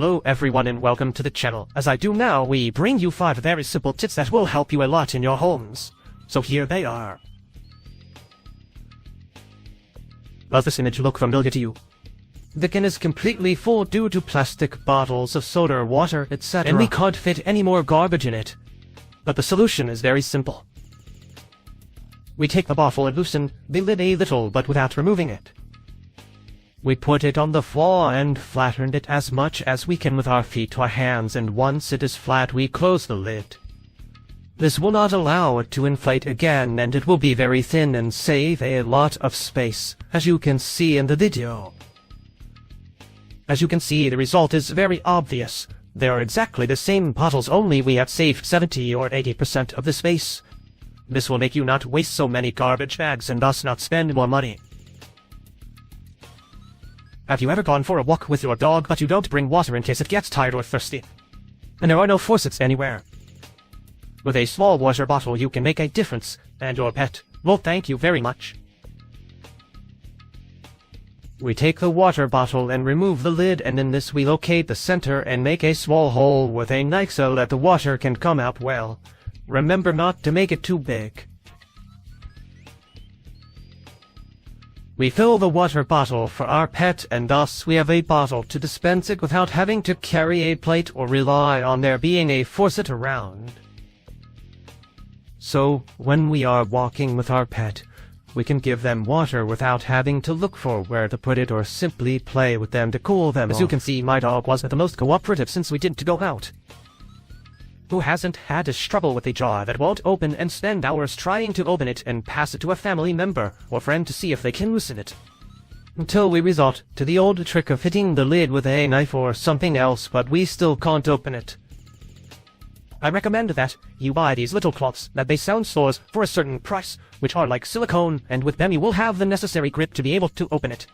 Hello everyone and welcome to the channel. As I do now, we bring you 5 very simple tips that will help you a lot in your homes. So here they are. Does this image look familiar to you? The can is completely full due to plastic bottles of soda, water, etc. And we can't fit any more garbage in it. But the solution is very simple. We take the bottle and loosen the lid a little but without removing it. We put it on the floor and flatten it as much as we can with our feet or hands, and once it is flat we close the lid. This will not allow it to inflate again, and it will be very thin and save a lot of space, as you can see in the video. As you can see, the result is very obvious. They are exactly the same bottles, only we have saved 70 or 80% of the space. This will make you not waste so many garbage bags and thus not spend more money. Have you ever gone for a walk with your dog but you don't bring water in case it gets tired or thirsty? And there are no faucets anywhere. With a small water bottle you can make a difference, and your pet will thank you very much. We take the water bottle and remove the lid, and in this we locate the center and make a small hole with a knife so that the water can come out well. Remember not to make it too big. We fill the water bottle for our pet, and thus we have a bottle to dispense it without having to carry a plate or rely on there being a faucet around. So, when we are walking with our pet, we can give them water without having to look for where to put it or simply play with them to cool them off. As you can see, my dog was the most cooperative since we didn't go out. Who hasn't had a struggle with a jar that won't open and spend hours trying to open it and pass it to a family member or friend to see if they can loosen it? Until we resort to the old trick of hitting the lid with a knife or something else, but we still can't open it. I recommend that you buy these little cloths that they sell in stores for a certain price, which are like silicone, and with them you will have the necessary grip to be able to open it.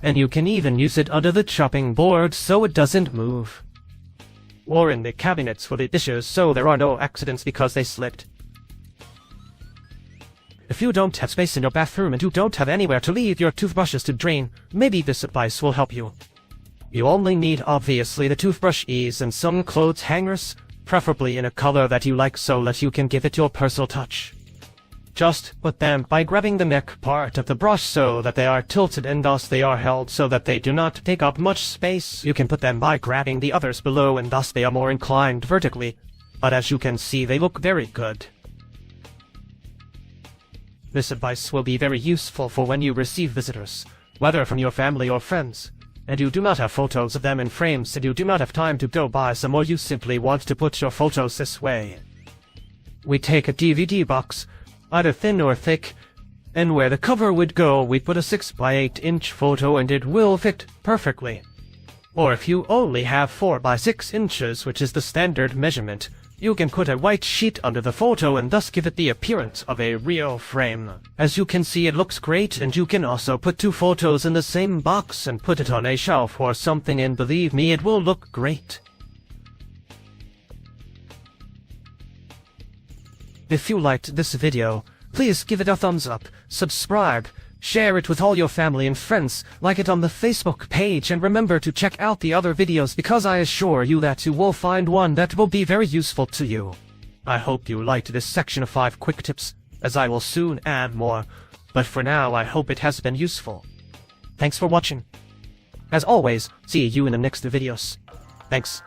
And you can even use it under the chopping board so it doesn't move. Or in the cabinets for the dishes so there are no accidents because they slipped. If you don't have space in your bathroom and you don't have anywhere to leave your toothbrushes to drain, maybe this advice will help you. You only need obviously the toothbrush ease and some clothes hangers, preferably in a color that you like so that you can give it your personal touch. Just put them by grabbing the neck part of the brush so that they are tilted and thus they are held so that they do not take up much space. You can put them by grabbing the others below and thus they are more inclined vertically, but as you can see they look very good. This advice will be very useful for when you receive visitors, whether from your family or friends, and you do not have photos of them in frames and you do not have time to go buy some, or you simply want to put your photos this way. We take a DVD box, either thin or thick, and where the cover would go we put a 6 by 8 inch photo and it will fit perfectly. Or if you only have 4 by 6 inches, which is the standard measurement, you can put a white sheet under the photo and thus give it the appearance of a real frame. As you can see, it looks great, and you can also put 2 photos in the same box and put it on a shelf or something, and believe me, it will look great. If you liked this video, please give it a thumbs up, subscribe, share it with all your family and friends, like it on the Facebook page, and remember to check out the other videos because I assure you that you will find one that will be very useful to you. I hope you liked this section of 5 quick tips, as I will soon add more, but for now I hope it has been useful. Thanks for watching. As always, see you in the next videos. Thanks.